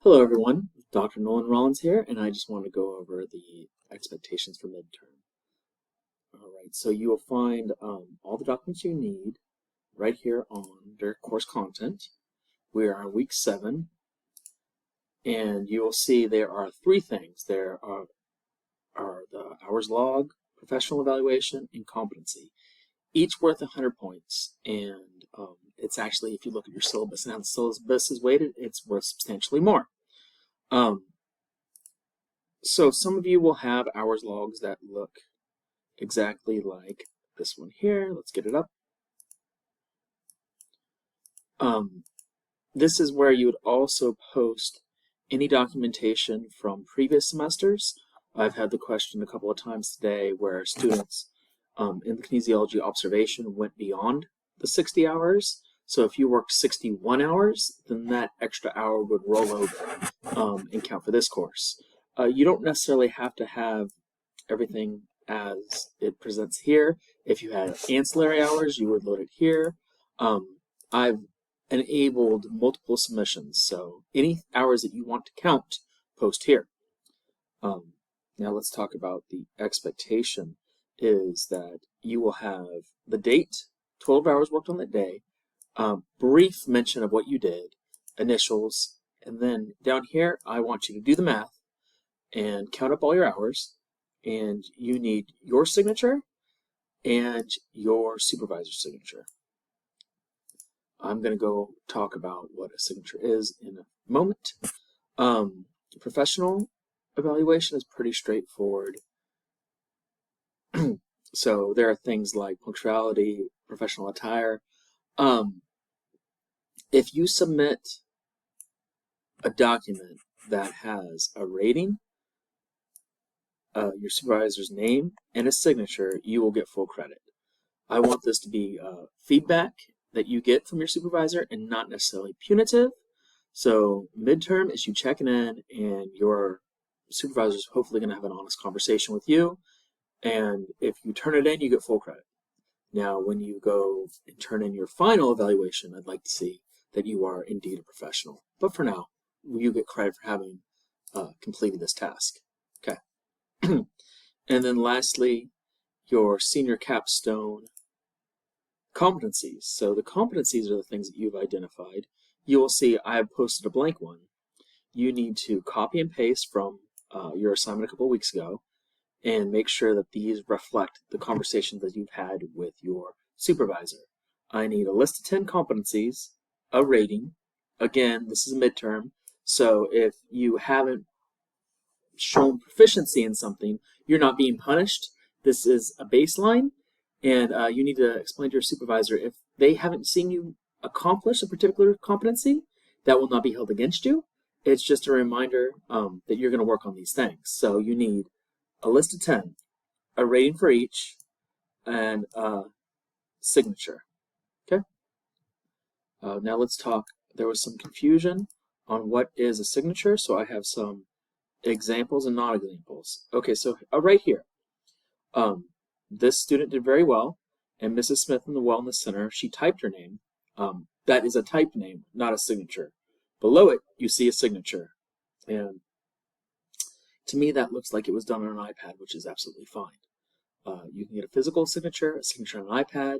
Hello everyone, Dr. Nolan Rollins here, and I just want to go over the expectations for midterm. Alright, so you will find all the documents you need right here under course content. We are on week 7, and you will see there are 3 things. There are the hours log, professional evaluation, and competency, each worth 100 points, and it's actually, if you look at your syllabus and how the syllabus is weighted, it's worth substantially more. So some of you will have hours logs that look exactly like this one here. Let's get it up. This is where you would also post any documentation from previous semesters. I've had the question a couple of times today where students in the kinesiology observation went beyond the 60 hours. So if you worked 61 hours, then that extra hour would roll over and count for this course. You don't necessarily have to have everything as it presents here. If you had ancillary hours, you would load it here. I've enabled multiple submissions, so any hours that you want to count, post here. Now let's talk about the expectation is that you will have the date, 12 hours worked on that day, brief mention of what you did, initials, and then down here I want you to do the math and count up all your hours, and you need your signature and your supervisor's signature. I'm going to go talk about what a signature is in a moment. Professional evaluation is pretty straightforward. So there are things like punctuality, professional attire. If you submit a document that has a rating, your supervisor's name, and a signature, you will get full credit. I want this to be feedback that you get from your supervisor and not necessarily punitive. So midterm is you checking in, and your supervisor is hopefully going to have an honest conversation with you, and if you turn it in, you get full credit. Now when you go and turn in your final evaluation, I'd like to see that you are indeed a professional. But for now, you get credit for having completed this task. Okay. And then lastly, your senior capstone competencies. So the competencies are the things that you've identified. You will see I have posted a blank one. You need to copy and paste from your assignment a couple of weeks ago and make sure that these reflect the conversations that you've had with your supervisor. I need a list of 10 competencies, a rating. Again, this is a midterm, so if you haven't shown proficiency in something, you're not being punished. This is a baseline, and you need to explain to your supervisor if they haven't seen you accomplish a particular competency, that will not be held against you. It's just a reminder that you're going to work on these things. So you need a list of 10, a rating for each, and a signature. Okay? Now let's talk. There was some confusion on what is a signature, so I have some examples and non-examples. Okay, so right here, this student did very well, and Mrs. Smith in the Wellness Center, she typed her name. That is a typed name, not a signature. Below it, you see a signature, and to me that looks like it was done on an iPad, which is absolutely fine. You can get a physical signature, a signature on an iPad,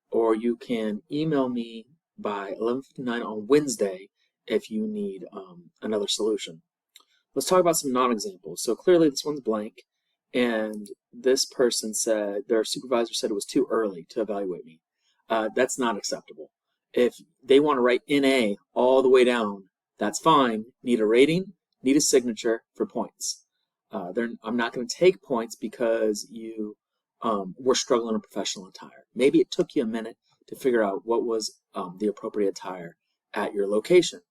or you can email me by 11:59 on Wednesday if you need another solution. Let's talk about some non-examples. So clearly this one's blank, and this person said, their supervisor said it was too early to evaluate me. That's not acceptable. If they want to write NA all the way down, that's fine. Need a rating, need a signature for points. I'm not going to take points because you were struggling in professional attire. Maybe it took you a minute to figure out what was the appropriate attire at your location.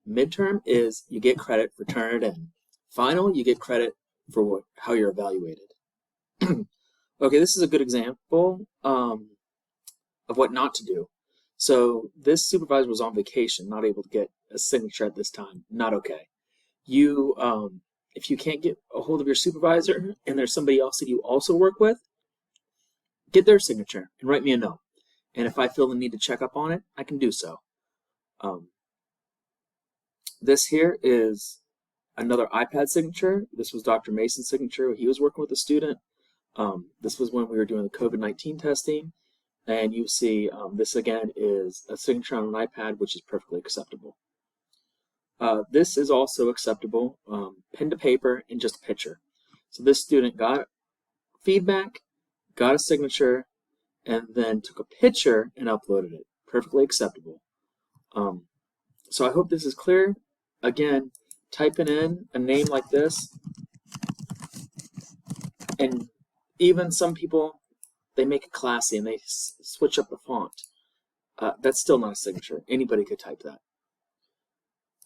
Midterm is you get credit for turning it in. Final, you get credit for how you're evaluated. Okay, this is a good example of what not to do. So this supervisor was on vacation, not able to get a signature at this time. Not okay. You, if you can't get a hold of your supervisor and there's somebody else that you also work with, get their signature and write me a note. And if I feel the need to check up on it, I can do so. This here is Another iPad signature. This was Dr. Mason's signature. He was working with a student. This was when we were doing the COVID-19 testing. And you see this again is a signature on an iPad, which is perfectly acceptable. This is also acceptable, pen to paper and just a picture. So this student got feedback, got a signature, and then took a picture and uploaded it. Perfectly acceptable. So I hope this is clear. Again, typing in a name like this, and even some people, they make it classy and they switch up the font. That's still not a signature. Anybody could type that.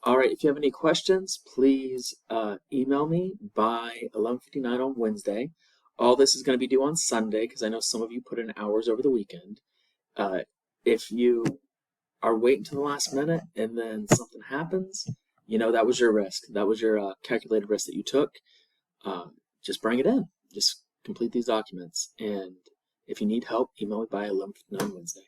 All right, if you have any questions, please email me by 11:59 on Wednesday. All this is going to be due on Sunday because I know some of you put in hours over the weekend. If you are waiting to the last minute and then something happens, you know, that was your risk. That was your calculated risk that you took. Just bring it in. Just complete these documents. And if you need help, email me by 11:59 Wednesday.